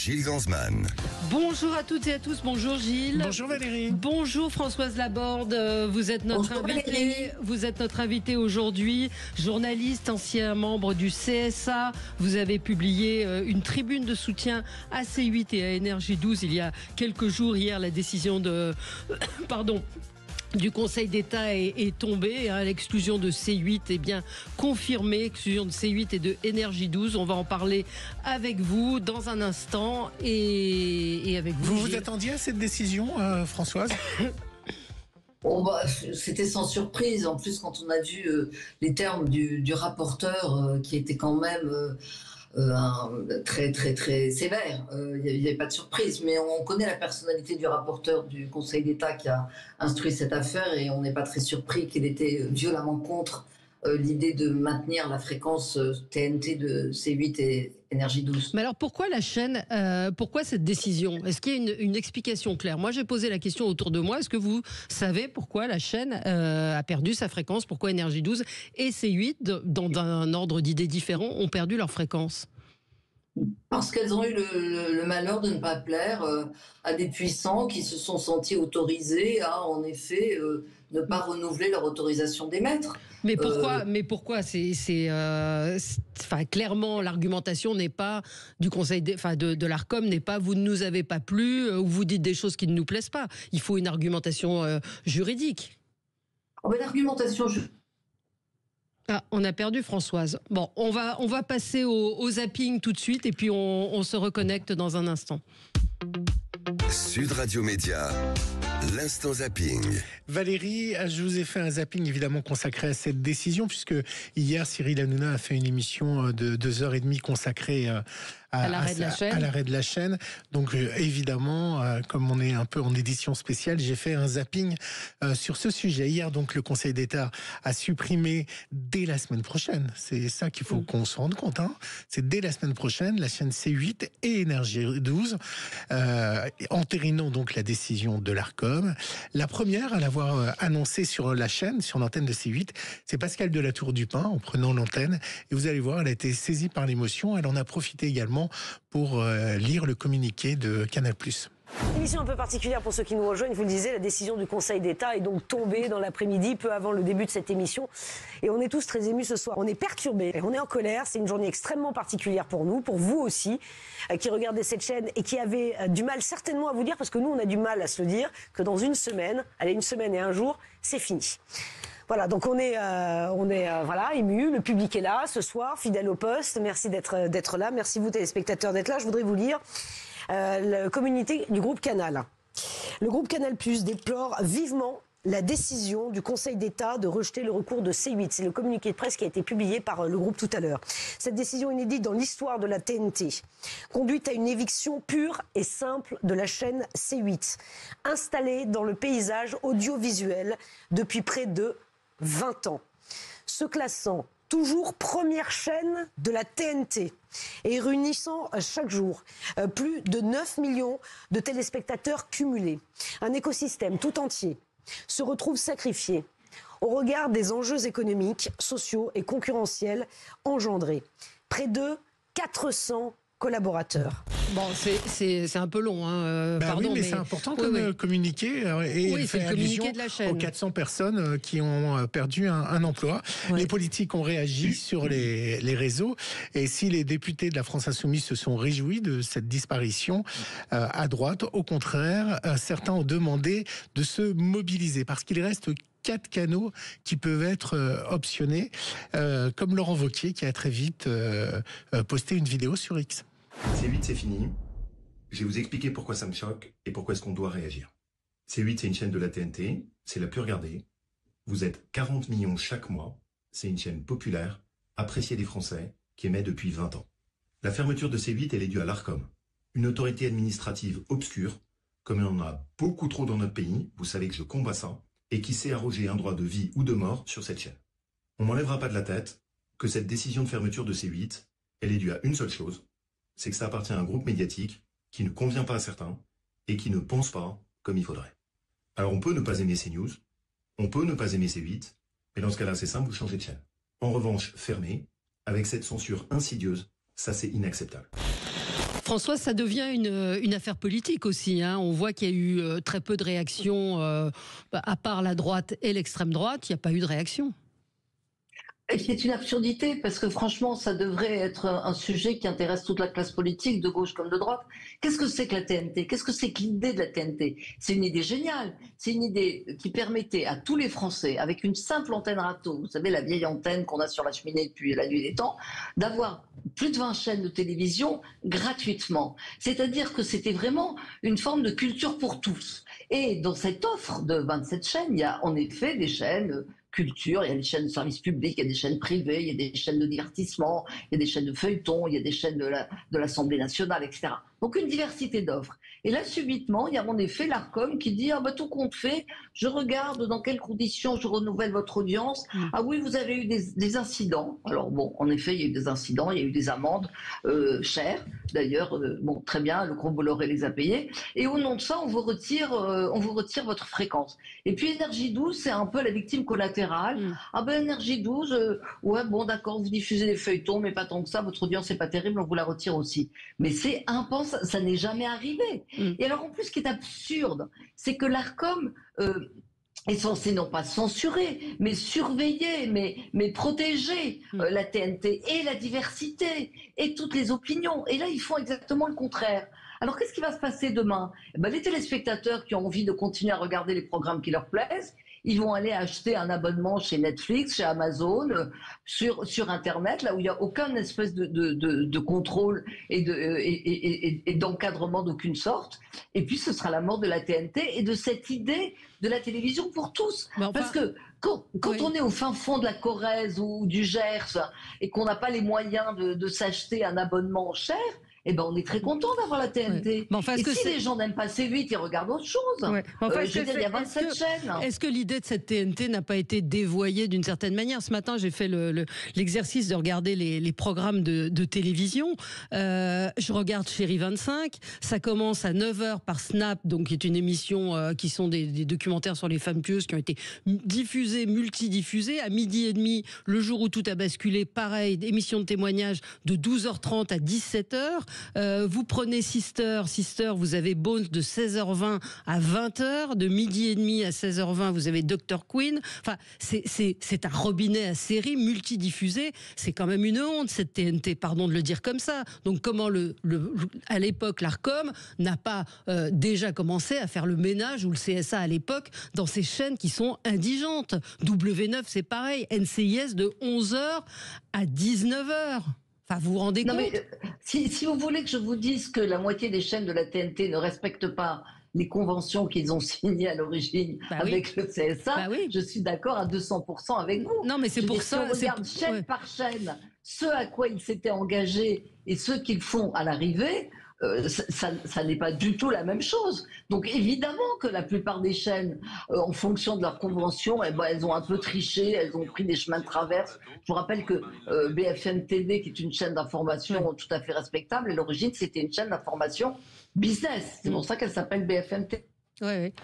Gilles Gansman. Bonjour à toutes et à tous, bonjour Gilles. Bonjour Valérie. Bonjour Françoise Laborde, vous êtes notre invitée. Vous êtes notre invitée aujourd'hui, journaliste, ancien membre du CSA. Vous avez publié une tribune de soutien à C8 et à Énergie 12 il y a quelques jours. Hier, la décision du Conseil d'État est tombée. L'exclusion de C8 est bien confirmée. Exclusion de C8 et de Énergie 12. On va en parler avec vous dans un instant et avec vous. Vous attendiez à cette décision, Françoise? C'était sans surprise. En plus, quand on a vu les termes du rapporteur, qui était quand même très très très sévère, il n'y avait pas de surprise. Mais on connaît la personnalité du rapporteur du Conseil d'État qui a instruit cette affaire et on n'est pas très surpris qu'il était violemment contre l'idée de maintenir la fréquence TNT de C8 et Énergie 12. Mais alors pourquoi la chaîne, pourquoi cette décision? Est-ce qu'il y a une explication claire? Moi j'ai posé la question autour de moi, est-ce que vous savez pourquoi la chaîne a perdu sa fréquence? Pourquoi Énergie 12 et C8, dans un ordre d'idées différent, ont perdu leur fréquence? Parce qu'elles ont eu le malheur de ne pas plaire à des puissants qui se sont sentis autorisés à, en effet, ne pas renouveler leur autorisation d'émettre. Mais pourquoi clairement, l'argumentation n'est pas du Conseil de l'Arcom n'est pas vous ne nous avez pas plu ou vous dites des choses qui ne nous plaisent pas. Il faut une argumentation juridique. L'argumentation on a perdu Françoise. Bon, on va passer au zapping tout de suite et puis on se reconnecte dans un instant. Sud Radio Média, l'instant zapping. Valérie, je vous ai fait un zapping évidemment consacré à cette décision, puisque hier Cyril Hanouna a fait une émission de 2h30 consacrée à l'arrêt de la chaîne. Donc évidemment, comme on est un peu en édition spéciale, j'ai fait un zapping sur ce sujet. Hier, donc, le Conseil d'État a supprimé dès la semaine prochaine. C'est ça qu'il faut qu'on se rende compte. C'est dès la semaine prochaine, la chaîne C8 et Énergie 12, entérinant donc la décision de l'Arcom. La première à l'avoir annoncé sur la chaîne, sur l'antenne de C8, c'est Pascale de la Tour-du-Pin, en prenant l'antenne. Et vous allez voir, elle a été saisie par l'émotion. Elle en a profité également pour lire le communiqué de Canal+. Émission un peu particulière pour ceux qui nous rejoignent. Vous le disiez, la décision du Conseil d'État est donc tombée dans l'après-midi, peu avant le début de cette émission. Et on est tous très émus ce soir. On est perturbés, on est en colère. C'est une journée extrêmement particulière pour nous, pour vous aussi, qui regardez cette chaîne et qui avez du mal certainement à vous dire, parce que nous, on a du mal à se le dire, que dans une semaine et un jour, c'est fini. Voilà, donc on est ému. Le public est là ce soir, fidèle au poste. Merci d'être là. Merci vous téléspectateurs d'être là. Je voudrais vous lire le communiqué du groupe Canal. Le groupe Canal+ déplore vivement la décision du Conseil d'État de rejeter le recours de C8. C'est le communiqué de presse qui a été publié par le groupe tout à l'heure. Cette décision inédite dans l'histoire de la TNT conduit à une éviction pure et simple de la chaîne C8, installée dans le paysage audiovisuel depuis près de 20 ans, se classant toujours première chaîne de la TNT et réunissant chaque jour plus de 9 millions de téléspectateurs cumulés. Un écosystème tout entier se retrouve sacrifié au regard des enjeux économiques, sociaux et concurrentiels engendrés. Près de 400 collaborateurs. Bon, c'est un peu long, pardon. Oui, mais c'est important comme communiqué. Et oui, c'est le communiqué de la chaîne. Aux 400 personnes qui ont perdu un emploi. Ouais. Les politiques ont réagi sur les réseaux. Et si les députés de la France Insoumise se sont réjouis de cette disparition, à droite, au contraire, certains ont demandé de se mobiliser. Parce qu'il reste 4 canaux qui peuvent être optionnés, comme Laurent Wauquiez qui a très vite posté une vidéo sur X. C8, c'est fini. Je vais vous expliquer pourquoi ça me choque et pourquoi est-ce qu'on doit réagir. C8, c'est une chaîne de la TNT, c'est la plus regardée. Vous êtes 40 millions chaque mois. C'est une chaîne populaire, appréciée des Français, qui émet depuis 20 ans. La fermeture de C8, elle est due à l'Arcom, une autorité administrative obscure, comme il y en a beaucoup trop dans notre pays, vous savez que je combats ça, et qui s'est arrogé un droit de vie ou de mort sur cette chaîne. On m'enlèvera pas de la tête que cette décision de fermeture de C8, elle est due à une seule chose, c'est que ça appartient à un groupe médiatique qui ne convient pas à certains et qui ne pense pas comme il faudrait. Alors on peut ne pas aimer CNews, on peut ne pas aimer C8, mais dans ce cas-là c'est simple, vous changez de chaîne. En revanche, fermer, avec cette censure insidieuse, ça c'est inacceptable. François, ça devient une affaire politique aussi. Hein. On voit qu'il y a eu très peu de réactions, à part la droite et l'extrême droite, il n'y a pas eu de réaction. C'est une absurdité, parce que franchement, ça devrait être un sujet qui intéresse toute la classe politique, de gauche comme de droite. Qu'est-ce que c'est que la TNT? Qu'est-ce que c'est que l'idée de la TNT? C'est une idée géniale. C'est une idée qui permettait à tous les Français, avec une simple antenne râteau, vous savez, la vieille antenne qu'on a sur la cheminée depuis la nuit des temps, d'avoir plus de 20 chaînes de télévision gratuitement. C'est-à-dire que c'était vraiment une forme de culture pour tous. Et dans cette offre de 27 chaînes, il y a en effet des chaînes culture, il y a des chaînes de service public, il y a des chaînes privées, il y a des chaînes de divertissement, il y a des chaînes de feuilleton, il y a des chaînes de l'Assemblée nationale, etc. Donc une diversité d'offres. Et là, subitement, il y a en effet l'Arcom qui dit « Ah bah tout compte fait, je regarde dans quelles conditions je renouvelle votre audience. Ah oui, vous avez eu des incidents. » Alors bon, en effet, il y a eu des incidents, il y a eu des amendes chères. D'ailleurs, bon, très bien, le groupe Bolloré les a payées. Et au nom de ça, on vous retire votre fréquence. Et puis Énergie 12, c'est un peu la victime collatérale. Ah ben Énergie 12, ouais, bon d'accord, vous diffusez des feuilletons, mais pas tant que ça, votre audience n'est pas terrible, on vous la retire aussi. Mais c'est impensable. Ça n'est jamais arrivé. Et alors en plus, ce qui est absurde, c'est que l'Arcom est censé non pas censurer, mais surveiller, mais protéger la TNT et la diversité et toutes les opinions. Et là, ils font exactement le contraire. Alors qu'est-ce qui va se passer demain? Les téléspectateurs qui ont envie de continuer à regarder les programmes qui leur plaisent, ils vont aller acheter un abonnement chez Netflix, chez Amazon, sur Internet, là où il n'y a aucun espèce de contrôle et d'encadrement d'aucune sorte. Et puis ce sera la mort de la TNT et de cette idée de la télévision pour tous. Parce que quand on est au fin fond de la Corrèze ou du Gers et qu'on n'a pas les moyens de s'acheter un abonnement cher, eh ben on est très content d'avoir la TNT. Et si les gens n'aiment pas C8, ils regardent autre chose. Je veux dire, il y a 27 chaînes. Est-ce que l'idée de cette TNT n'a pas été dévoyée d'une certaine manière? Ce matin, j'ai fait l'exercice de regarder les programmes de télévision. Je regarde Chérie 25. Ça commence à 9h par Snap, donc qui est une émission qui sont des documentaires sur les femmes tueuses qui ont été diffusés, multidiffusés. À 12h30, le jour où tout a basculé, pareil, émission de témoignage de 12h30 à 17h. Vous prenez Sister, vous avez Bones de 16h20 à 20h, de 12h30 à 16h20, vous avez Dr. Queen. Enfin, c'est un robinet à séries multidiffusé. C'est quand même une honte, cette TNT, pardon de le dire comme ça. Donc comment à l'époque, l'Arcom n'a pas déjà commencé à faire le ménage, ou le CSA à l'époque, dans ces chaînes qui sont indigentes. W9, c'est pareil. NCIS de 11h à 19h. Enfin, vous vous rendez compte? Mais, si vous voulez que je vous dise que la moitié des chaînes de la TNT ne respectent pas les conventions qu'ils ont signées à l'origine avec le CSA, je suis d'accord à 200% avec vous. Non, mais c'est pour ça. Si on regarde chaîne par chaîne ce à quoi ils s'étaient engagés et ce qu'ils font à l'arrivée, ça n'est pas du tout la même chose. Donc évidemment que la plupart des chaînes, en fonction de leur convention, elles ont un peu triché, elles ont pris des chemins de traverse. Je vous rappelle que BFM TV, qui est une chaîne d'information tout à fait respectable, à l'origine c'était une chaîne d'information business. C'est pour ça qu'elle s'appelle BFM TV. Oui.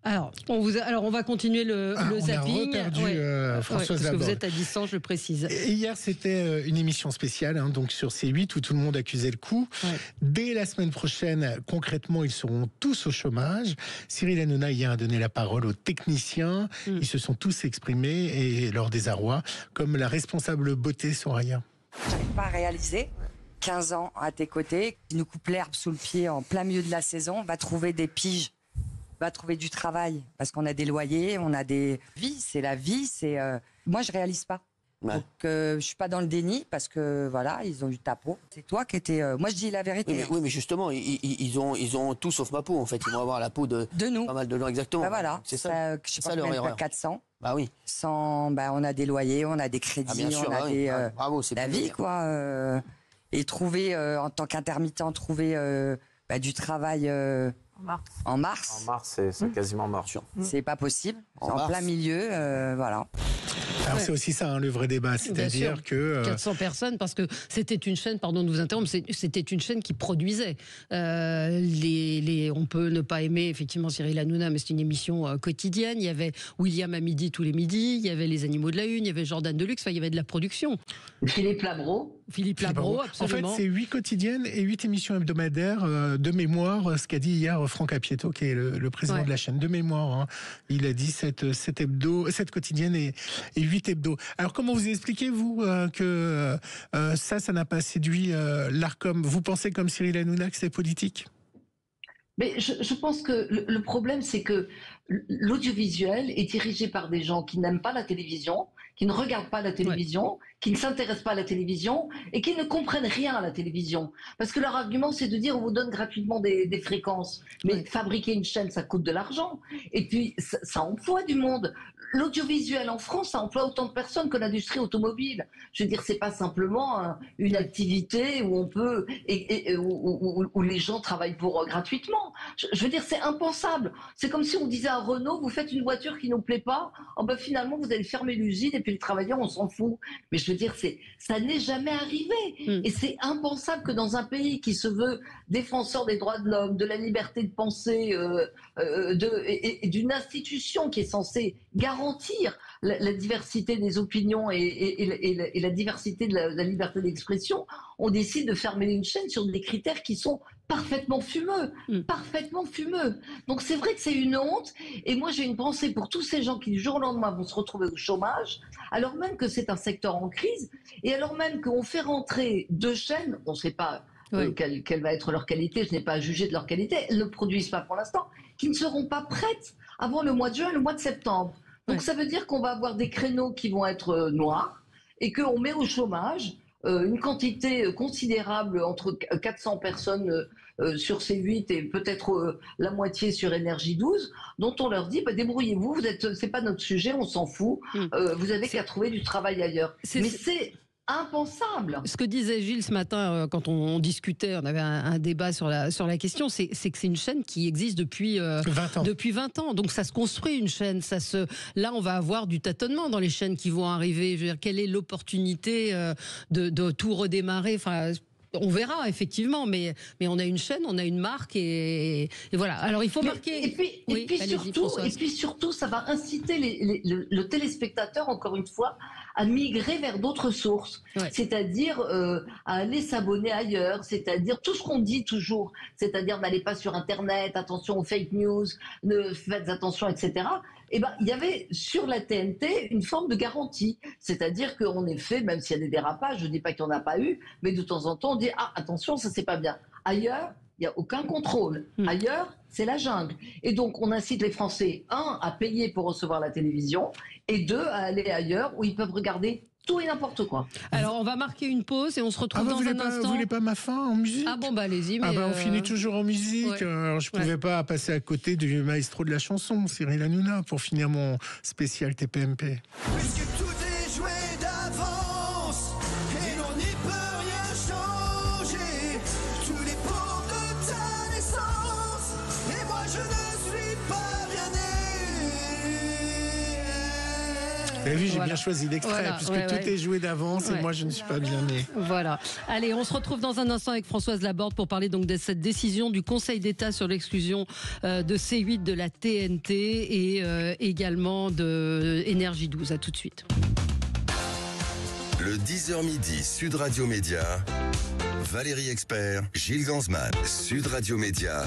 Alors, on va continuer le zapping. On a reperdu Françoise parce que Laborde. vous êtes à distance, je le précise. Et hier, c'était une émission spéciale, donc sur C8, où tout le monde accusait le coup. Dès la semaine prochaine, concrètement, ils seront tous au chômage. Cyril Hanouna, hier, a donné la parole aux techniciens. Ils se sont tous exprimés et leur désarroi, comme la responsable beauté Soraya. J'arrive pas à réaliser. 15 ans à tes côtés, qui nous coupe l'herbe sous le pied en plein milieu de la saison, va trouver des piges, va trouver du travail, parce qu'on a des loyers, on a des vies, c'est la vie, c'est... Moi, je réalise pas. Donc, je suis pas dans le déni, parce que, voilà, ils ont eu ta peau. C'est toi qui étais... Moi, je dis la vérité. Oui, mais justement, ils ont tout sauf ma peau, en fait. Ils vont avoir la peau de nous. Pas mal de gens, exactement. Bah voilà, c'est ça. Je sais pas combien, pas 400. Bah oui. On a des loyers, on a des crédits, bien sûr, on a des... bravo, c'est la vie, quoi. Et trouver, en tant qu'intermittent, du travail... En mars. En mars, c'est quasiment mort. C'est pas possible. C'est en plein milieu, voilà. Alors c'est aussi ça, le vrai débat, c'est-à-dire que 400 personnes, parce que c'était une chaîne, pardon de vous interrompre, c'était une chaîne qui produisait. On peut ne pas aimer effectivement Cyril Hanouna, mais c'est une émission quotidienne. Il y avait William à midi tous les midis, il y avait les Animaux de la Une, il y avait Jordan Deluxe, il y avait de la production. Philippe Labro, absolument. En fait, c'est 8 quotidiennes et 8 émissions hebdomadaires de mémoire, ce qu'a dit hier Franck Apieto, qui est le président de la chaîne, de mémoire. Il a dit 7 quotidiennes et 8 hebdos. Alors, comment vous expliquez, vous, que ça n'a pas séduit l'Arcom? Vous pensez, comme Cyril Hanouna, que c'est politique? Mais je pense que le problème, c'est que l'audiovisuel est dirigé par des gens qui n'aiment pas la télévision, qui ne regardent pas la télévision, qui ne s'intéressent pas à la télévision et qui ne comprennent rien à la télévision. Parce que leur argument, c'est de dire on vous donne gratuitement des fréquences. Mais fabriquer une chaîne, ça coûte de l'argent. Et puis, ça emploie du monde. L'audiovisuel en France, ça emploie autant de personnes que l'industrie automobile. Je veux dire, c'est pas simplement une activité où on peut où les gens travaillent pour gratuitement. Je veux dire, c'est impensable. C'est comme si on disait à Renault, vous faites une voiture qui nous plaît pas, finalement vous allez fermer l'usine et puis les travailleurs on s'en fout. Mais je veux dire, ça n'est jamais arrivé. Et c'est impensable que dans un pays qui se veut défenseur des droits de l'homme, de la liberté de penser, et d'une institution qui est censée garantir la diversité des opinions et la diversité de la liberté d'expression, on décide de fermer une chaîne sur des critères qui sont parfaitement fumeux, parfaitement fumeux. Donc c'est vrai que c'est une honte, et moi j'ai une pensée pour tous ces gens qui du jour au lendemain vont se retrouver au chômage, alors même que c'est un secteur en crise, et alors même qu'on fait rentrer 2 chaînes, on ne sait pas quelle va être leur qualité, je n'ai pas à juger de leur qualité, elles ne produisent pas pour l'instant, qui ne seront pas prêtes avant le mois de juin et le mois de septembre. Donc ça veut dire qu'on va avoir des créneaux qui vont être noirs, et qu'on met au chômage une quantité considérable, entre 400 personnes sur C8 et peut-être la moitié sur Énergie 12, dont on leur dit débrouillez-vous, c'est pas notre sujet, on s'en fout, vous avez qu'à trouver du travail ailleurs. Mais c'est impensable. Ce que disait Gilles ce matin, quand on discutait, on avait un débat sur la question, c'est que c'est une chaîne qui existe depuis 20 ans. Depuis 20 ans. Donc ça se construit, une chaîne. Là, on va avoir du tâtonnement dans les chaînes qui vont arriver. Je veux dire, quelle est l'opportunité de tout redémarrer? Enfin, on verra effectivement, mais on a une chaîne, on a une marque et voilà. Alors il faut marquer. Et puis surtout, ça va inciter le téléspectateur, encore une fois, à migrer vers d'autres sources, c'est-à-dire à aller s'abonner ailleurs, c'est-à-dire tout ce qu'on dit toujours, c'est-à-dire n'allez pas sur Internet, attention aux fake news, faites attention, etc. Il y avait sur la TNT une forme de garantie, c'est-à-dire qu'en effet, même s'il y a des dérapages, je ne dis pas qu'il n'y en a pas eu, mais de temps en temps on dit attention, ça c'est pas bien. Ailleurs, il n'y a aucun contrôle. Ailleurs, c'est la jungle. Et donc, on incite les Français, 1, à payer pour recevoir la télévision, et 2, à aller ailleurs où ils peuvent regarder tout et n'importe quoi. Alors, on va marquer une pause et on se retrouve dans un instant. Vous voulez pas ma fin en musique? Allez-y. On finit toujours en musique. Alors, je pouvais pas passer à côté du maestro de la chanson, Cyril Hanouna, pour finir mon spécial TPMP. Puisque tout est joué d'avance et l'on n'y peut rien changer, tous les pots de ta naissance, et moi je ne suis pas bien né. Vous avez vu, j'ai bien choisi l'extrait, puisque tout est joué d'avance et moi je ne suis pas bien né. Voilà. Allez, on se retrouve dans un instant avec Françoise Laborde pour parler donc de cette décision du Conseil d'État sur l'exclusion de C8 de la TNT et également de Énergie 12. À tout de suite. Le 10h midi, Sud Radio Média. Valérie Expert, Gilles Gansman, Sud Radio Média.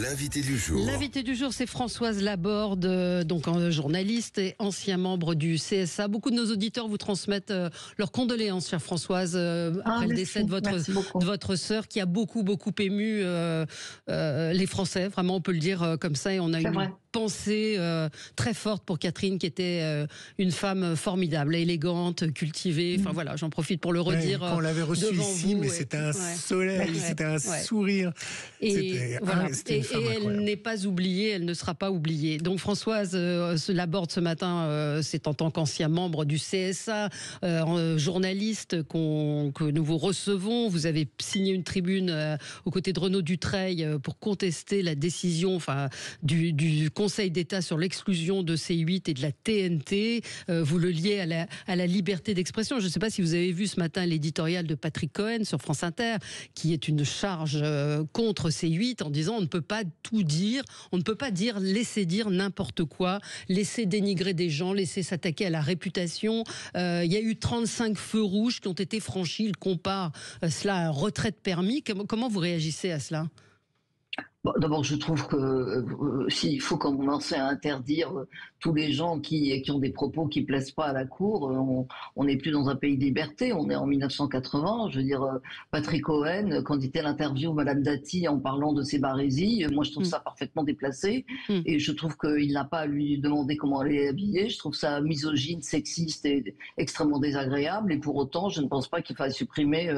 L'invité du jour. L'invité du jour, c'est Françoise Laborde, donc journaliste et ancien membre du CSA. Beaucoup de nos auditeurs vous transmettent leurs condoléances, chère Françoise, après le décès de votre sœur, qui a beaucoup ému les Français. Vraiment, on peut le dire comme ça. Et on a une pensée très forte pour Catherine, qui était une femme formidable, élégante, cultivée. Enfin voilà, j'en profite pour le redire. Quand on l'avait reçue ici, mais c'était un soleil, c'était un sourire. Et voilà. une femme incroyable. Elle n'est pas oubliée, elle ne sera pas oubliée. Donc Françoise Laborde ce matin, c'est en tant qu'ancien membre du CSA, journaliste que nous vous recevons. Vous avez signé une tribune aux côtés de Renaud Dutreil pour contester la décision du Conseil d'État sur l'exclusion de C8 et de la TNT. Vous le liez à la liberté d'expression. Je ne sais pas si vous avez vu ce matin l'éditorial de Patrick Cohen sur France Inter, qui est une charge contre C8 en disant on ne peut pas tout dire, on ne peut pas laisser dire n'importe quoi, laisser dénigrer des gens, laisser s'attaquer à la réputation. Il y a eu 35 feux rouges qui ont été franchis. Il compare cela à un retrait de permis. Comment vous réagissez à cela ? D'abord, je trouve que s'il faut commencer à interdire tous les gens qui ont des propos qui ne plaisent pas à la cour, on n'est plus dans un pays de liberté, on est en 1980. Je veux dire, Patrick Cohen, quand il était à l'interview Madame Dati en parlant de ses barésies, moi je trouve ça parfaitement déplacé et je trouve qu'il n'a pas à lui demander comment elle est habillée. Je trouve ça misogyne, sexiste et extrêmement désagréable et pour autant, je ne pense pas qu'il faille supprimer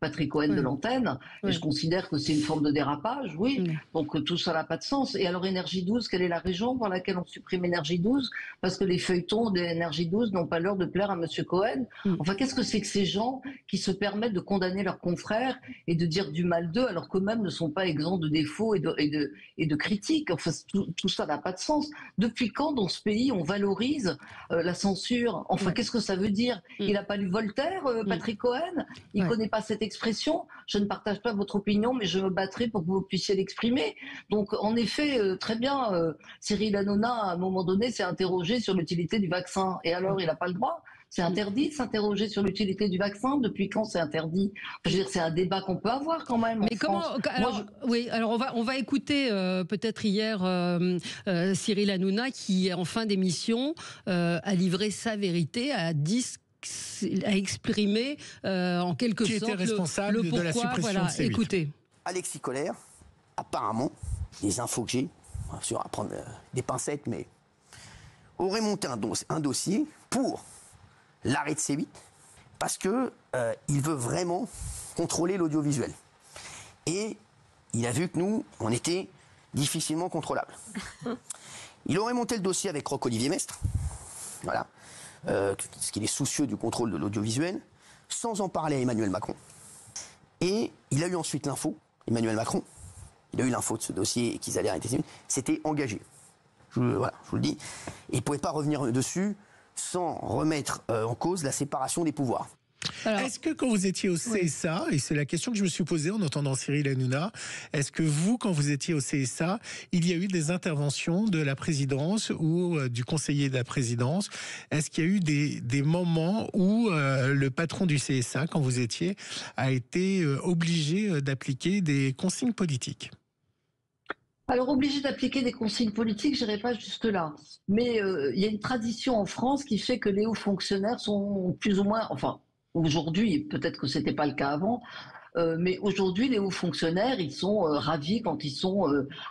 Patrick Cohen de l'antenne. Et je considère que c'est une forme de dérapage, oui. Donc tout ça n'a pas de sens. Et alors Énergie 12, quelle est la raison pour laquelle on supprime Énergie 12 ? Parce que les feuilletons d'Énergie 12 n'ont pas l'heure de plaire à Monsieur Cohen. Enfin, qu'est-ce que c'est que ces gens qui se permettent de condamner leurs confrères et de dire du mal d'eux alors qu'eux-mêmes ne sont pas exempts de défauts et de critiques ? Enfin, tout ça n'a pas de sens. Depuis quand dans ce pays on valorise la censure ? Enfin, qu'est-ce que ça veut dire ? Il n'a pas lu Voltaire, Patrick Cohen ? Il ne connaît pas cette expression ? Je ne partage pas votre opinion, mais je me battrai pour que vous puissiez l'exprimer. Donc, en effet, très bien, Cyril Hanouna, à un moment donné, s'est interrogé sur l'utilité du vaccin. Et alors, il n'a pas le droit ? C'est interdit de s'interroger sur l'utilité du vaccin ? Depuis quand c'est interdit ? Je veux dire, c'est un débat qu'on peut avoir quand même. Mais comment Oui, alors on va écouter peut-être hier Cyril Hanouna qui, en fin d'émission, a livré sa vérité, a exprimé en quelque sorte qui était responsable le pourquoi. De la suppression de C8. Écoutez. Alexis Colère, apparemment, les infos que j'ai, bien sûr à prendre des pincettes, mais aurait monté un dossier pour l'arrêt de C8 parce que il veut vraiment contrôler l'audiovisuel. Et il a vu que nous, on était difficilement contrôlables. Il aurait monté le dossier avec Roch-Olivier Mestre, voilà, parce qu'il est soucieux du contrôle de l'audiovisuel, sans en parler à Emmanuel Macron. Et il a eu ensuite l'info, Emmanuel Macron, il a eu l'info de ce dossier et qu'ils allaient arrêter C8, c'était engagé. Je vous le dis. Et il ne pouvait pas revenir dessus sans remettre en cause la séparation des pouvoirs. Est-ce que quand vous étiez au CSA, et c'est la question que je me suis posée en entendant Cyril Hanouna, est-ce que vous, quand vous étiez au CSA, il y a eu des interventions de la présidence ou du conseiller de la présidence ? Est-ce qu'il y a eu des moments où le patron du CSA, quand vous étiez, a été obligé d'appliquer des consignes politiques ? Alors, obligé d'appliquer des consignes politiques, je n'irai pas jusque-là. Mais il y a une tradition en France qui fait que les hauts fonctionnaires sont plus ou moins... Enfin, aujourd'hui, peut-être que ce n'était pas le cas avant, mais aujourd'hui, les hauts fonctionnaires, ils sont ravis quand ils sont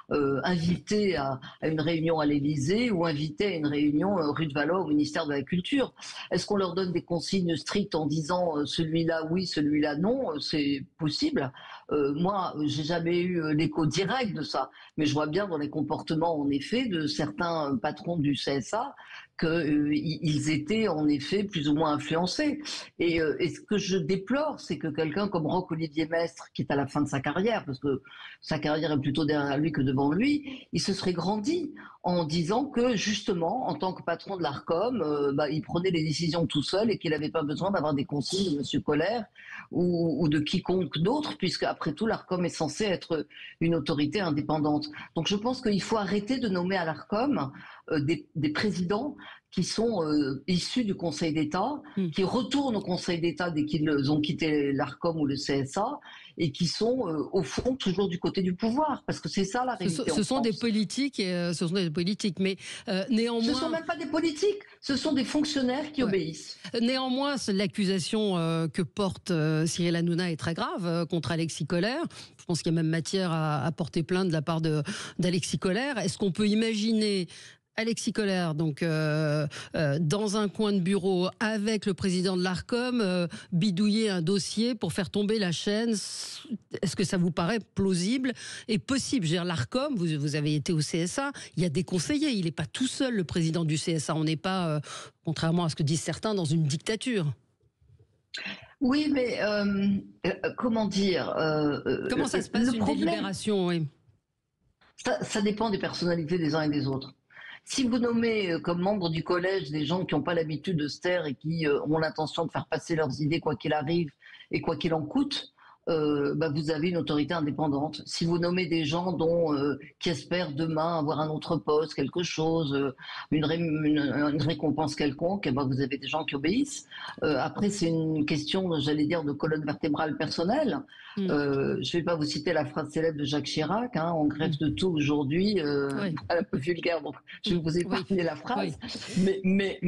invités à une réunion à l'Élysée ou invités à une réunion rue de Vallon au ministère de la Culture. Est-ce qu'on leur donne des consignes strictes en disant celui-là oui, celui-là non ? C'est possible. Moi, j'ai jamais eu l'écho direct de ça, mais je vois bien dans les comportements, en effet, de certains patrons du CSA qu'ils étaient en effet plus ou moins influencés. Et ce que je déplore, c'est que quelqu'un comme Roch-Olivier Mestre, qui est à la fin de sa carrière, parce que sa carrière est plutôt derrière lui que devant lui, il se serait grandi en disant que justement, en tant que patron de l'Arcom, il prenait les décisions tout seul et qu'il n'avait pas besoin d'avoir des consignes de M. Colère ou de quiconque d'autre, puisque après tout, l'Arcom est censé être une autorité indépendante. Donc je pense qu'il faut arrêter de nommer à l'Arcom des présidents qui sont issus du Conseil d'État, qui retournent au Conseil d'État dès qu'ils ont quitté l'Arcom ou le CSA, et qui sont au fond toujours du côté du pouvoir, parce que c'est ça la réalité. Ce sont des politiques, mais néanmoins... Ce ne sont même pas des politiques, ce sont des fonctionnaires qui obéissent. Néanmoins, l'accusation que porte Cyril Hanouna est très grave contre Alexis Colère. Je pense qu'il y a même matière à porter plainte de la part d'Alexis Colère. Est-ce qu'on peut imaginer Alexis Kohler, donc dans un coin de bureau avec le président de l'Arcom, bidouiller un dossier pour faire tomber la chaîne. Est-ce que ça vous paraît plausible et possible? Je veux dire, l'Arcom, vous avez été au CSA, il y a des conseillers, il n'est pas tout seul le président du CSA. On n'est pas, contrairement à ce que disent certains, dans une dictature. Oui, mais comment dire Comment ça se passe une délibération, oui. Ça dépend des personnalités des uns et des autres. Si vous nommez comme membre du collège des gens qui n'ont pas l'habitude de se taire et qui ont l'intention de faire passer leurs idées quoi qu'il arrive et quoi qu'il en coûte, vous avez une autorité indépendante. Si vous nommez des gens qui espèrent demain avoir un autre poste, quelque chose, une récompense quelconque, vous avez des gens qui obéissent. Après, c'est une question, j'allais dire, de colonne vertébrale personnelle. Je ne vais pas vous citer la phrase célèbre de Jacques Chirac, on greffe de tout aujourd'hui, un peu vulgaire, donc je vais vous épargner la phrase, mais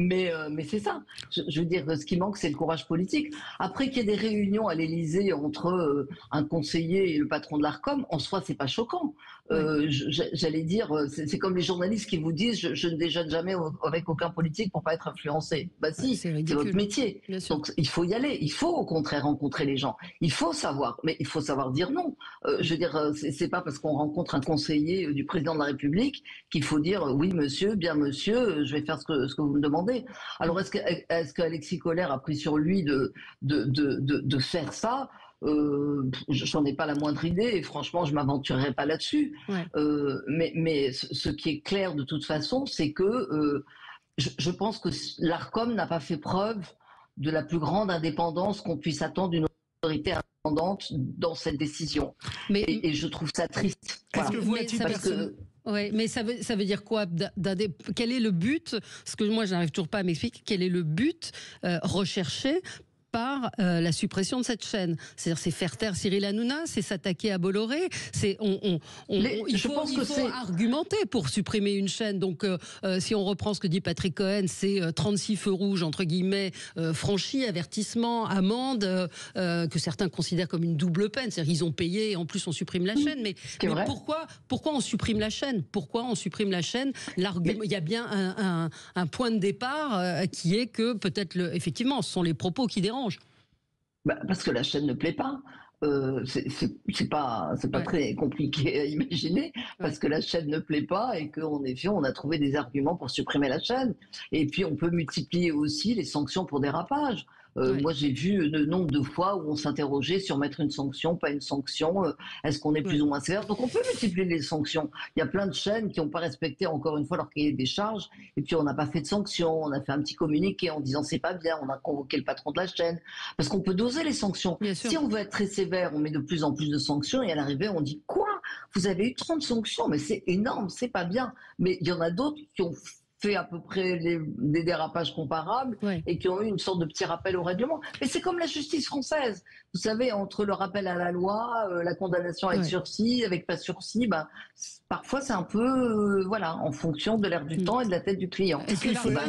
c'est ça. Je veux dire, ce qui manque, c'est le courage politique. Après qu'il y ait des réunions à l'Élysée entre un conseiller et le patron de l'Arcom, en soi, c'est pas choquant. J'allais dire, c'est comme les journalistes qui vous disent je ne déjeune jamais avec aucun politique pour pas être influencé. Si, c'est votre métier. Donc il faut y aller. Il faut au contraire rencontrer les gens. Il faut savoir, mais il faut savoir dire non. Je veux dire, c'est pas parce qu'on rencontre un conseiller du président de la République qu'il faut dire oui monsieur, bien monsieur, je vais faire ce que vous me demandez. Alors est-ce qu'Alexis Kohler a pris sur lui de faire ça? J'en ai pas la moindre idée et franchement je m'aventurerai pas là-dessus. Mais ce qui est clair de toute façon, c'est que je pense que l'Arcom n'a pas fait preuve de la plus grande indépendance qu'on puisse attendre d'une autorité indépendante dans cette décision. Et je trouve ça triste. Oui, mais ça veut dire quoi? Quel est le but? Parce que moi, je n'arrive toujours pas à m'expliquer. Quel est le but recherché par la suppression de cette chaîne? C'est-à-dire, c'est faire taire Cyril Hanouna, c'est s'attaquer à Bolloré, il faut argumenter pour supprimer une chaîne. Donc, si on reprend ce que dit Patrick Cohen, c'est 36 feux rouges, entre guillemets, franchis, avertissement, amende, que certains considèrent comme une double peine. C'est-à-dire qu'ils ont payé et en plus on supprime la chaîne. Mais pourquoi on supprime la chaîne? Pourquoi on supprime la chaîne? L'argument, il y a bien un point de départ qui est que peut-être, effectivement, ce sont les propos qui dérangent. Parce que la chaîne ne plaît pas. C'est pas très compliqué à imaginer, parce que la chaîne ne plaît pas et qu'en effet on a trouvé des arguments pour supprimer la chaîne. Et puis on peut multiplier aussi les sanctions pour dérapage. Moi j'ai vu le nombre de fois où on s'interrogeait sur mettre une sanction, pas une sanction, est-ce qu'on est plus ou moins sévère. Donc on peut multiplier les sanctions. Il y a plein de chaînes qui n'ont pas respecté encore une fois leur cahier des charges et puis on n'a pas fait de sanctions, on a fait un petit communiqué en disant c'est pas bien, on a convoqué le patron de la chaîne, parce qu'on peut doser les sanctions. Si on veut être très sévère, on met de plus en plus de sanctions et à l'arrivée on dit quoi? Vous avez eu 30 sanctions, mais c'est énorme, c'est pas bien. Mais il y en a d'autres qui ont fait à peu près des dérapages comparables et qui ont eu une sorte de petit rappel au règlement. Mais c'est comme la justice française. Vous savez, entre le rappel à la loi, la condamnation avec sursis, avec pas sursis, parfois c'est un peu, en fonction de l'air du temps et de la tête du client.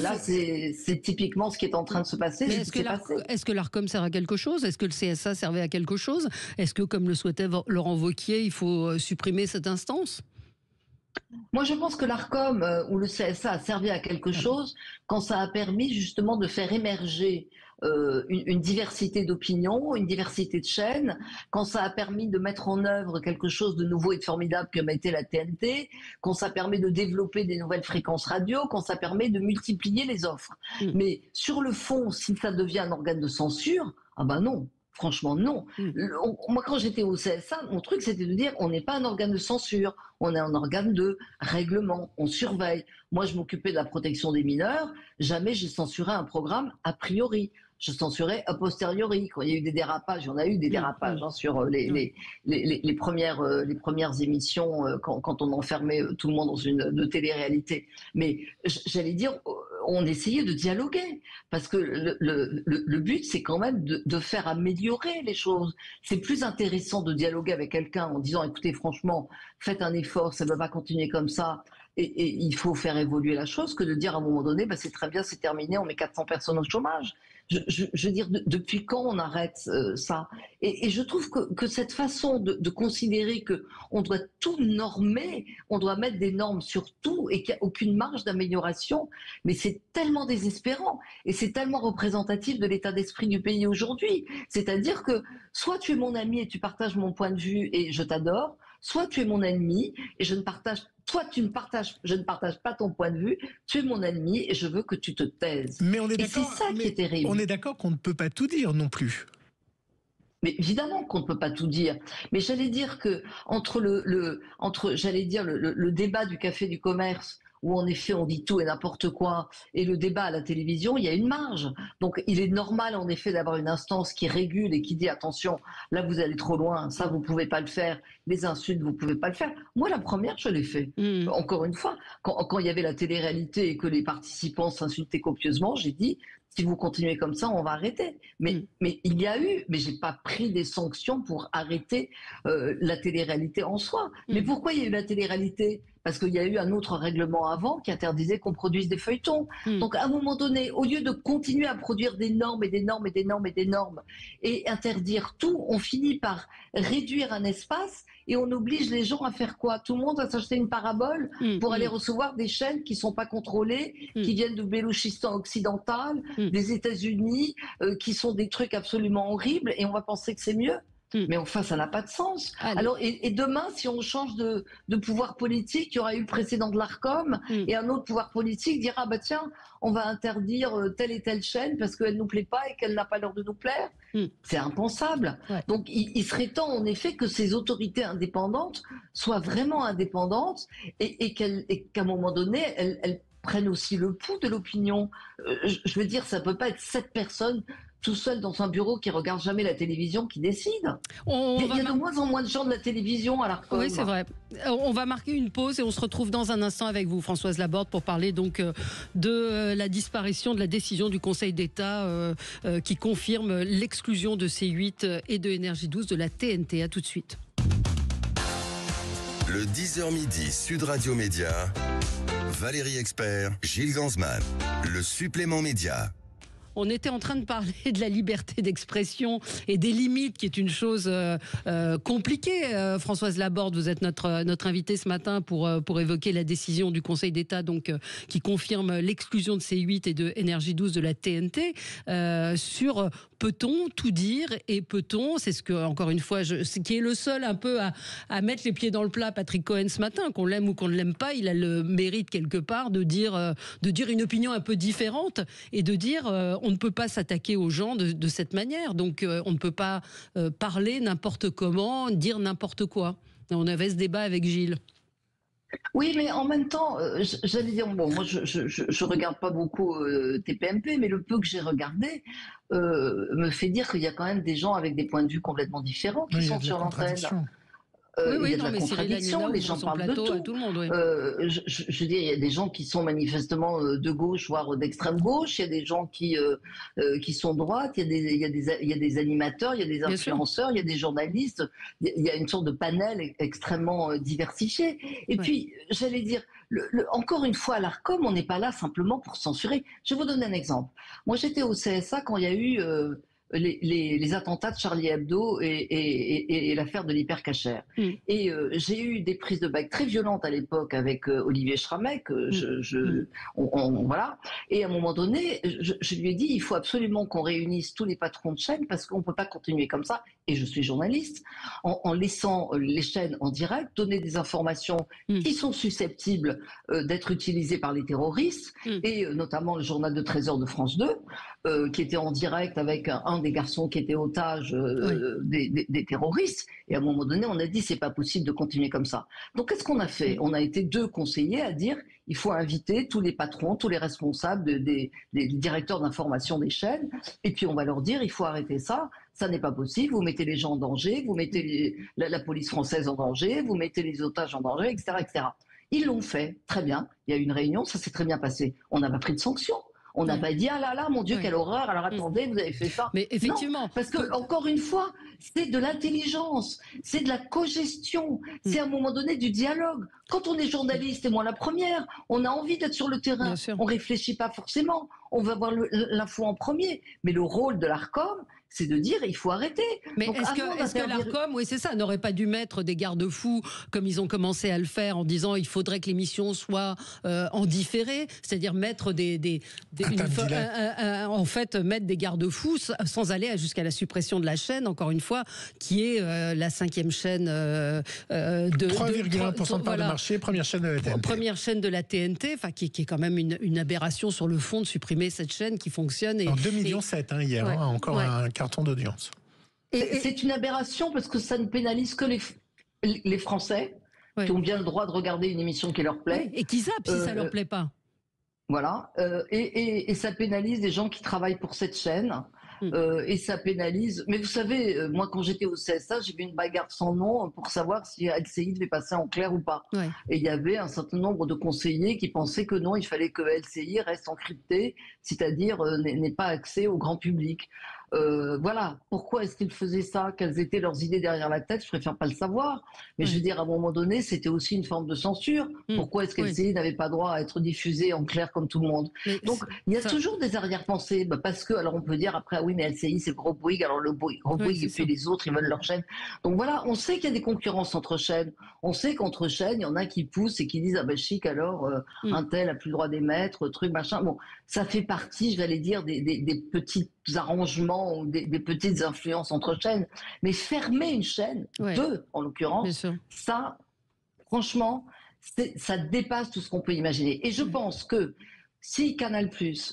Là, c'est typiquement ce qui est en train de se passer. Est-ce que l'Arcom sert à quelque chose? Est-ce que le CSA servait à quelque chose? Est-ce que, comme le souhaitait Laurent Wauquiez, il faut supprimer cette instance? Moi, je pense que l'Arcom ou le CSA a servi à quelque chose quand ça a permis justement de faire émerger une diversité d'opinions, une diversité de chaînes, quand ça a permis de mettre en œuvre quelque chose de nouveau et de formidable comme a été la TNT, quand ça permet de développer des nouvelles fréquences radio, quand ça permet de multiplier les offres. Mais sur le fond, si ça devient un organe de censure, non. Franchement, non. Moi, quand j'étais au CSA, mon truc, c'était de dire on n'est pas un organe de censure, on est un organe de règlement, on surveille. Moi, je m'occupais de la protection des mineurs, jamais j'ai censuré un programme a priori. Je censurais a posteriori. Quand il y a eu des dérapages, il y en a eu des dérapages sur les premières émissions quand on enfermait tout le monde dans une télé-réalité. Mais j'allais dire, on essayait de dialoguer parce que le but, c'est quand même de faire améliorer les choses. C'est plus intéressant de dialoguer avec quelqu'un en disant, écoutez, franchement, faites un effort, ça ne va pas continuer comme ça. et il faut faire évoluer la chose que de dire à un moment donné, c'est très bien, c'est terminé, on met 400 personnes au chômage. Je veux dire, depuis quand on arrête ça? Et je trouve que cette façon de considérer qu'on doit tout normer, on doit mettre des normes sur tout et qu'il n'y a aucune marge d'amélioration, mais c'est tellement désespérant et c'est tellement représentatif de l'état d'esprit du pays aujourd'hui. C'est-à-dire que soit tu es mon ami et tu partages mon point de vue et je t'adore, soit tu es mon ennemi et je ne partage pas ton point de vue, tu es mon ennemi et je veux que tu te taises. Mais on est et c'est ça qui est terrible. On est d'accord qu'on ne peut pas tout dire non plus. Mais évidemment qu'on ne peut pas tout dire. Mais j'allais dire que entre le débat du café du commerce, où en effet on dit tout et n'importe quoi, et le débat à la télévision, il y a une marge. Donc il est normal en effet d'avoir une instance qui régule et qui dit attention, là vous allez trop loin, ça vous pouvez pas le faire, les insultes vous pouvez pas le faire. Moi la première je l'ai fait. Encore une fois, quand il y avait la télé-réalité et que les participants s'insultaient copieusement, j'ai dit si vous continuez comme ça, on va arrêter. Mais il y a eu, mais j'ai pas pris des sanctions pour arrêter la télé-réalité en soi. Mais pourquoi il y a eu la télé-réalité? Parce qu'il y a eu un autre règlement avant qui interdisait qu'on produise des feuilletons. Donc à un moment donné, au lieu de continuer à produire des normes et des normes et des normes et des normes et interdire tout, on finit par réduire un espace et on oblige les gens à faire quoi? Tout le monde va s'acheter une parabole pour aller recevoir des chaînes qui sont pas contrôlées, qui viennent du Beloutchistan occidental, des États-Unis, qui sont des trucs absolument horribles et on va penser que c'est mieux. Mais enfin, ça n'a pas de sens. Alors, et demain, si on change de pouvoir politique, il y aura eu le précédent de l'Arcom et un autre pouvoir politique dira bah tiens, on va interdire telle et telle chaîne parce qu'elle nous plaît pas et qu'elle n'a pas l'air de nous plaire. C'est impensable. Donc, il serait temps en effet que ces autorités indépendantes soient vraiment indépendantes et qu'à un moment donné, elles prennent aussi le pouls de l'opinion. Je veux dire, ça peut pas être 7 personnes tout seul dans un bureau qui regarde jamais la télévision qui décide. Il y a de moins en moins de gens de la télévision à l'Arcom. Oui, c'est vrai. On va marquer une pause et on se retrouve dans un instant avec vous, Françoise Laborde, pour parler donc de la disparition de la décision du Conseil d'État qui confirme l'exclusion de C8 et de Énergie 12 de la TNT. À tout de suite. Le 10h midi, Sud Radio Média, Valérie Expert, Gilles Gansman, le supplément média. On était en train de parler de la liberté d'expression et des limites, qui est une chose compliquée. Françoise Laborde, vous êtes notre invitée ce matin pour évoquer la décision du Conseil d'État qui confirme l'exclusion de C8 et de Énergie 12 de la TNT. Sur peut-on tout dire et peut-on, c'est ce que, encore une fois, qui est le seul un peu à mettre les pieds dans le plat, Patrick Cohen, ce matin, qu'on l'aime ou qu'on ne l'aime pas, il a le mérite quelque part de dire une opinion un peu différente et de dire on ne peut pas s'attaquer aux gens de cette manière. Donc on ne peut pas parler n'importe comment, dire n'importe quoi. On avait ce débat avec Gilles. Oui, mais en même temps, j'allais dire, bon, moi je regarde pas beaucoup TPMP, mais le peu que j'ai regardé me fait dire qu'il y a quand même des gens avec des points de vue complètement différents qui sont sur l'antenne. Il y a de la contradiction, les gens parlent de tout le monde, oui. Je veux dire, il y a des gens qui sont manifestement de gauche, voire d'extrême gauche, il y a des gens qui sont de droite, il y a des animateurs, il y a des influenceurs, il y a des journalistes, il y a une sorte de panel extrêmement diversifié. Et puis, j'allais dire, encore une fois, à l'Arcom, on n'est pas là simplement pour censurer. Je vais vous donner un exemple. Moi, j'étais au CSA quand il y a eu les attentats de Charlie Hebdo et l'affaire de l'hypercachère. Et j'ai eu des prises de bague très violentes à l'époque avec Olivier Schramek. Voilà. Et à un moment donné, je lui ai dit, il faut absolument qu'on réunisse tous les patrons de chaînes parce qu'on ne peut pas continuer comme ça. Et je suis journaliste, en laissant les chaînes en direct donner des informations qui sont susceptibles d'être utilisées par les terroristes, et notamment le journal de 13h de France 2, qui était en direct avec un des garçons qui était otage des terroristes. Et à un moment donné, on a dit c'est pas possible de continuer comme ça. Donc qu'est-ce qu'on a fait? On a été 2 conseillers à dire il faut inviter tous les patrons, tous les responsables des directeurs d'information des chaînes, et puis on va leur dire il faut arrêter ça. Ça n'est pas possible, vous mettez les gens en danger, vous mettez la police française en danger, vous mettez les otages en danger, etc. etc. Ils l'ont fait, très bien. Il y a eu une réunion, ça s'est très bien passé. On n'a pas pris de sanctions. On n'a pas dit, ah là là, mon Dieu, quelle horreur, alors attendez, vous avez fait ça. Mais effectivement. Non, parce que, encore une fois, c'est de l'intelligence, c'est de la cogestion, c'est à un moment donné du dialogue. Quand on est journaliste, et moi la première, on a envie d'être sur le terrain, on ne réfléchit pas forcément, on va voir l'info en premier. Mais le rôle de l'ARCOM, c'est de dire il faut arrêter. Mais est-ce que l'ARCOM, oui c'est ça, n'aurait pas dû mettre des garde-fous comme ils ont commencé à le faire en disant il faudrait que l'émission soit en différé, c'est-à-dire mettre en fait mettre des garde-fous sans aller jusqu'à la suppression de la chaîne, encore une fois, qui est la 5e chaîne de 3,1% de part de marché, première chaîne de la TNT. Première chaîne de la TNT, enfin qui est quand même une aberration sur le fond de supprimer cette chaîne qui fonctionne. En 2,7 millions hier, encore un carton d'audience. C'est une aberration parce que ça ne pénalise que les Français qui ont bien le droit de regarder une émission qui leur plaît. Et qui zappent si ça leur plaît pas. Voilà. Et ça pénalise des gens qui travaillent pour cette chaîne. Et ça pénalise. Mais vous savez, moi, quand j'étais au CSA, j'ai vu une bagarre sans nom pour savoir si LCI devait passer en clair ou pas. Ouais. Et il y avait un certain nombre de conseillers qui pensaient que non, il fallait que LCI reste encrypté, c'est-à-dire n'ait pas accès au grand public. Voilà. Pourquoi est-ce qu'ils faisaient ça? Quelles étaient leurs idées derrière la tête? Je préfère pas le savoir. Mais je veux dire, à un moment donné, c'était aussi une forme de censure. Pourquoi est-ce qu'LCI n'avait pas droit à être diffusé en clair comme tout le monde? Donc, il y a toujours des arrière-pensées. Parce que, alors on peut dire après, ah oui, mais LCI, c'est le gros Bouygues. Alors le gros Bouygues et puis les autres, ils veulent leur chaîne. Donc voilà, on sait qu'il y a des concurrences entre chaînes. On sait qu'entre chaînes, il y en a qui poussent et qui disent, ah ben chic, alors un tel a plus le droit d'émettre, truc, machin. Bon, ça fait partie, je vais aller dire, des petits arrangements ou des petites influences entre chaînes, mais fermer une chaîne, deux en l'occurrence, ça, franchement, ça dépasse tout ce qu'on peut imaginer. Et je pense que si Canal+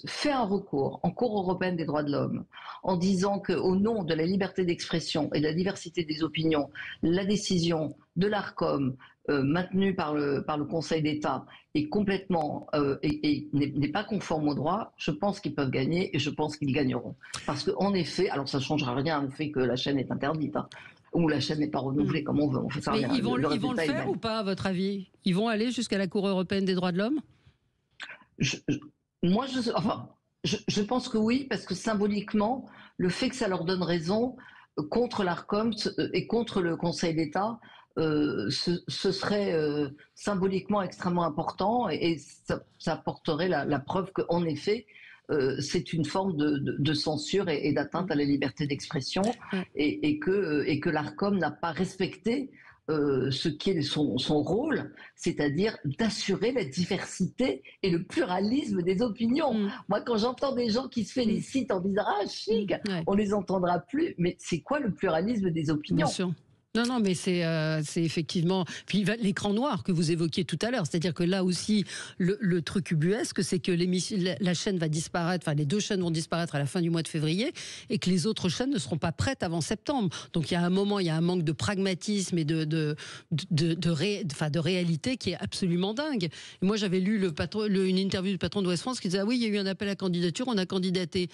fait un recours en Cour européenne des droits de l'homme en disant qu'au nom de la liberté d'expression et de la diversité des opinions, la décision de l'ARCOM maintenue par le Conseil d'État est complètement et n'est pas conforme au droit, je pense qu'ils peuvent gagner et je pense qu'ils gagneront. Parce qu'en effet, alors ça ne changera rien au fait que la chaîne est interdite, ou la chaîne n'est pas renouvelée comme on veut. On fait ça. Mais ils vont le faire ou pas, à votre avis? Ils vont aller jusqu'à la Cour européenne des droits de l'homme? Je pense que oui, parce que symboliquement, le fait que ça leur donne raison contre l'ARCOM et contre le Conseil d'État, ce serait symboliquement extrêmement important et ça apporterait la preuve qu'en effet, c'est une forme de censure et d'atteinte à la liberté d'expression et que l'ARCOM n'a pas respecté ce qui est son rôle, c'est-à-dire d'assurer la diversité et le pluralisme des opinions. Moi, quand j'entends des gens qui se félicitent en disant « Ah, chic, on les entendra plus », mais c'est quoi le pluralisme des opinions? Bien sûr. Non, mais c'est effectivement... Puis l'écran noir que vous évoquiez tout à l'heure, c'est-à-dire que là aussi, le truc ubuesque, c'est que la chaîne va disparaître, enfin les deux chaînes vont disparaître à la fin du mois de février, et que les autres chaînes ne seront pas prêtes avant septembre. Donc il y a un moment, il y a un manque de pragmatisme et de réalité qui est absolument dingue. Et moi, j'avais lu une interview du patron d'Ouest France qui disait « Ah oui, il y a eu un appel à candidature, on a candidaté. »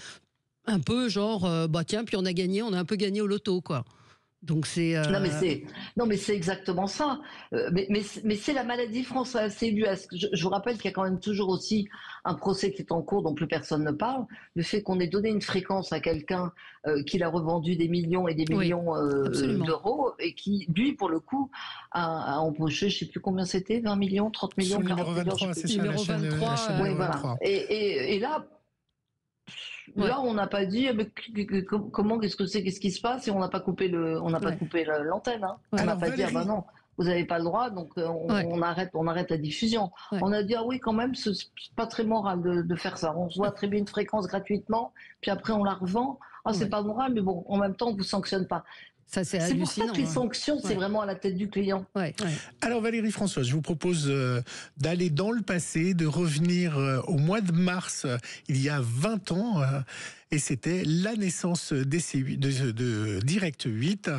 Un peu genre, tiens, puis on a gagné, on a un peu gagné au loto, quoi. Donc c'est non mais c'est exactement ça. Mais c'est la maladie française, c'est ubuesque. Je vous rappelle qu'il y a quand même toujours aussi un procès qui est en cours dont plus personne ne parle. Le fait qu'on ait donné une fréquence à quelqu'un qui l'a revendu des millions et des millions d'euros et qui, lui, pour le coup, a embauché, je ne sais plus combien c'était, 20 millions, 30 millions, 40 millions. Numéro 23, c'est ça, la chaîne 23. Oui, voilà. Et là. Là, on n'a pas dit comment, qu'est-ce que c'est, qu'est-ce qui se passe, et on n'a pas coupé l'antenne. On n'a pas dit ah ben non, vous n'avez pas le droit, donc on arrête la diffusion. On a dit ah oui quand même, c'est pas très moral de faire ça. On se voit attribuer une fréquence gratuitement, puis après on la revend. Ah c'est pas moral, mais bon, en même temps on vous sanctionne pas. Ça, c'est pour ça que les sanctions, c'est vraiment à la tête du client. Alors Valérie Françoise, je vous propose d'aller dans le passé, de revenir au mois de mars, il y a 20 ans, et c'était la naissance de Direct 8.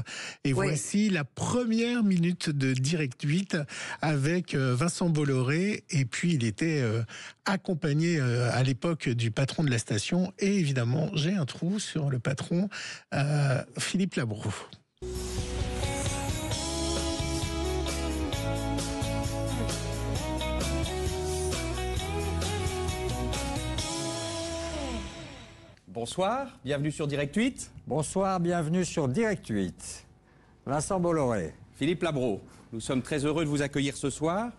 Et voici la première minute de Direct 8 avec Vincent Bolloré, et puis il était accompagné à l'époque du patron de la station, et évidemment, j'ai un trou sur le patron, Philippe Labroue. Bonsoir, bienvenue sur Direct 8. Bonsoir, bienvenue sur Direct 8. Vincent Bolloré. Philippe Labro, nous sommes très heureux de vous accueillir ce soir.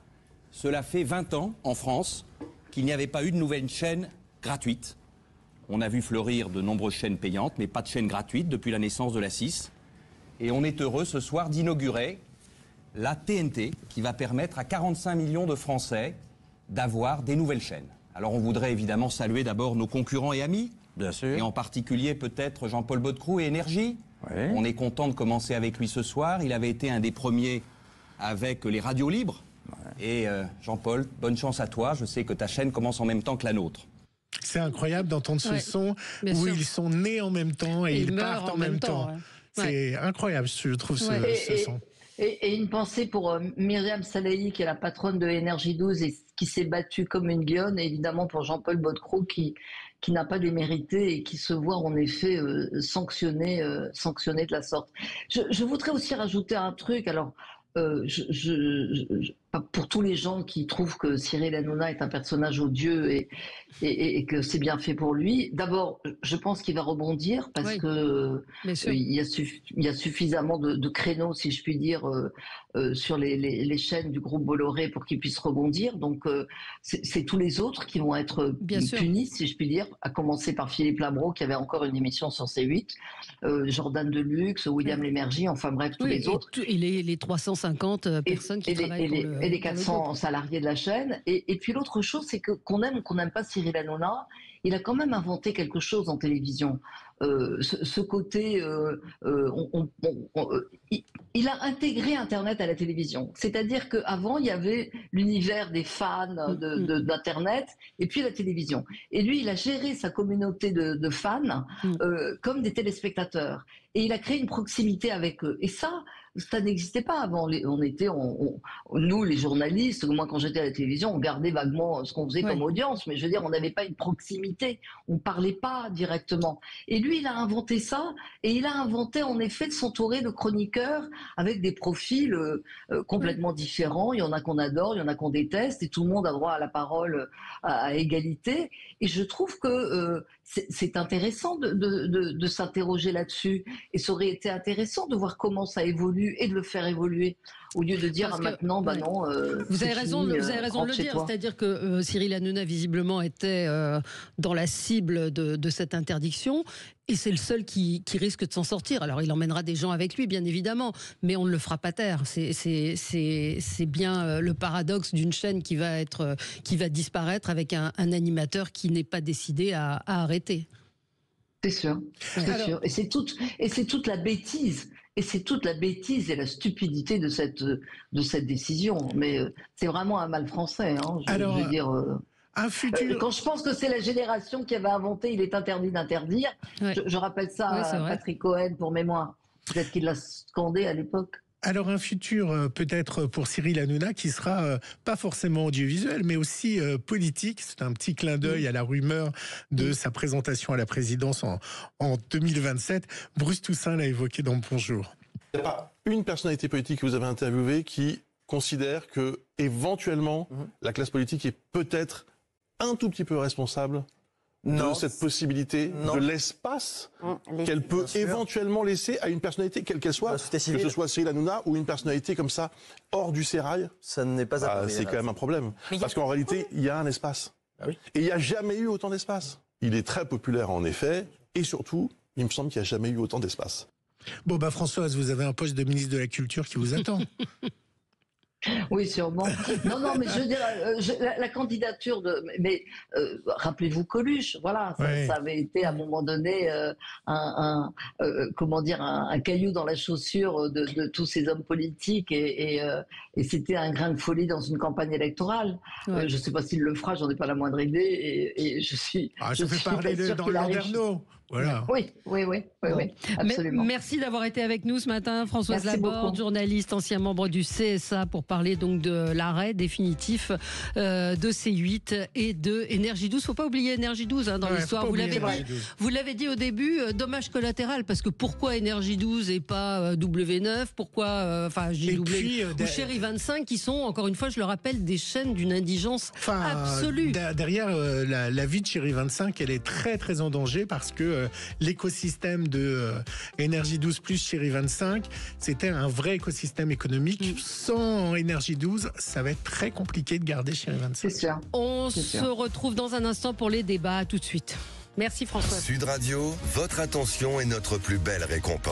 Cela fait 20 ans, en France, qu'il n'y avait pas eu de nouvelle chaîne gratuite. On a vu fleurir de nombreuses chaînes payantes, mais pas de chaîne gratuite depuis la naissance de la 6. Et on est heureux ce soir d'inaugurer la TNT, qui va permettre à 45 millions de Français d'avoir des nouvelles chaînes. Alors on voudrait évidemment saluer d'abord nos concurrents et amis. Bien sûr. Et en particulier peut-être Jean-Paul Baudecroux et Énergie. Oui. On est content de commencer avec lui ce soir. Il avait été un des premiers avec les radios libres. Ouais. Et Jean-Paul, bonne chance à toi. Je sais que ta chaîne commence en même temps que la nôtre. C'est incroyable d'entendre ce son où ils sont nés en même temps et ils partent en même temps. Ouais. C'est incroyable, je trouve, ce son. Et une pensée pour Myriam Salehi, qui est la patronne de Énergie 12 et qui s'est battue comme une lionne, et évidemment pour Jean-Paul Baudecroux qui n'a pas démérité et qui se voit en effet sanctionné de la sorte. Je voudrais aussi rajouter un truc. Alors, pour tous les gens qui trouvent que Cyril Hanouna est un personnage odieux et que c'est bien fait pour lui, d'abord, je pense qu'il va rebondir parce que il y a suffisamment de créneaux, si je puis dire, sur les chaînes du groupe Bolloré pour qu'il puisse rebondir. Donc, c'est tous les autres qui vont être punis, si je puis dire, à commencer par Philippe Labro, qui avait encore une émission sur C8, Jordan Deluxe, William Lémergie, enfin bref, tous les autres. Et les 350 personnes qui travaillent pour le... Et les 400 salariés de la chaîne. Et puis l'autre chose, c'est qu'on aime ou qu'on n'aime pas Cyril Hanouna, il a quand même inventé quelque chose en télévision. Ce côté... il a intégré Internet à la télévision. C'est-à-dire qu'avant, il y avait l'univers des fans d'Internet et puis la télévision. Et lui, il a géré sa communauté de fans comme des téléspectateurs. Et il a créé une proximité avec eux. Et ça n'existait pas avant. Nous, les journalistes, moi quand j'étais à la télévision, on regardait vaguement ce qu'on faisait comme audience, mais je veux dire, on n'avait pas une proximité, on ne parlait pas directement. Et lui, il a inventé ça, et il a inventé en effet de s'entourer de chroniqueurs avec des profils complètement différents. Il y en a qu'on adore, il y en a qu'on déteste, et tout le monde a droit à la parole à égalité. Et je trouve que c'est intéressant de s'interroger là-dessus, et ça aurait été intéressant de voir comment ça évolue et de le faire évoluer au lieu de dire maintenant non. Vous avez raison de le dire, c'est-à-dire que Cyril Hanouna visiblement était dans la cible de cette interdiction. Et c'est le seul qui risque de s'en sortir. Alors, il emmènera des gens avec lui, bien évidemment, mais on ne le fera pas taire. C'est bien le paradoxe d'une chaîne qui va disparaître avec un animateur qui n'est pas décidé à arrêter. C'est sûr, sûr. Et c'est toute la bêtise. Et c'est toute la bêtise et la stupidité de cette décision. Mais c'est vraiment un mal français. Hein, je veux dire. Un futur... quand je pense que c'est la génération qui avait inventé « il est interdit d'interdire », je rappelle ça à Patrick Cohen pour mémoire. Peut-être qu'il l'a scandé à l'époque. Alors un futur peut-être pour Cyril Hanouna qui sera pas forcément audiovisuel mais aussi politique. C'est un petit clin d'œil à la rumeur de sa présentation à la présidence en 2027. Bruce Toussaint l'a évoqué dans Bonjour. Il n'y a pas une personnalité politique que vous avez interviewée qui considère que éventuellement la classe politique est peut-être un tout petit peu responsable de cette possibilité de l'espace qu'elle peut éventuellement laisser à une personnalité, quelle qu'elle soit, que ce soit Cyril Hanouna ou une personnalité comme ça, hors du sérail. Ça n'est pas c'est quand même un problème. Parce qu'en réalité, il y a un espace. Et il n'y a jamais eu autant d'espace. Il est très populaire en effet, et surtout, il me semble qu'il n'y a jamais eu autant d'espace. Bon, Françoise, vous avez un poste de ministre de la Culture qui vous attend. Oui, sûrement. Non, mais je veux dire, la candidature mais rappelez-vous Coluche, voilà, ça avait été à un moment donné un caillou dans la chaussure de tous ces hommes politiques et c'était un grain de folie dans une campagne électorale. Je ne sais pas s'il le fera, j'en ai pas la moindre idée et je suis. Je fais parler dans Landerneau. Voilà. Oui, absolument. Merci d'avoir été avec nous ce matin, Françoise Laborde, journaliste, ancien membre du CSA, pour parler donc de l'arrêt définitif de C8 et de Énergie 12. Faut pas oublier Énergie 12 dans l'histoire. Vous l'avez dit au début, dommage collatéral, parce que pourquoi Énergie 12 et pas W9, pourquoi JW ou Chéri 25, qui sont, encore une fois, je le rappelle, des chaînes d'une indigence absolue. Derrière, la vie de Chéri 25, elle est très très en danger, parce que l'écosystème de Énergie 12 plus Chéri 25, c'était un vrai écosystème économique. Sans Énergie 12, ça va être très compliqué de garder Chéri 25. C'est sûr. On se retrouve dans un instant pour les débats. À tout de suite. Merci François. Sud Radio, votre attention est notre plus belle récompense.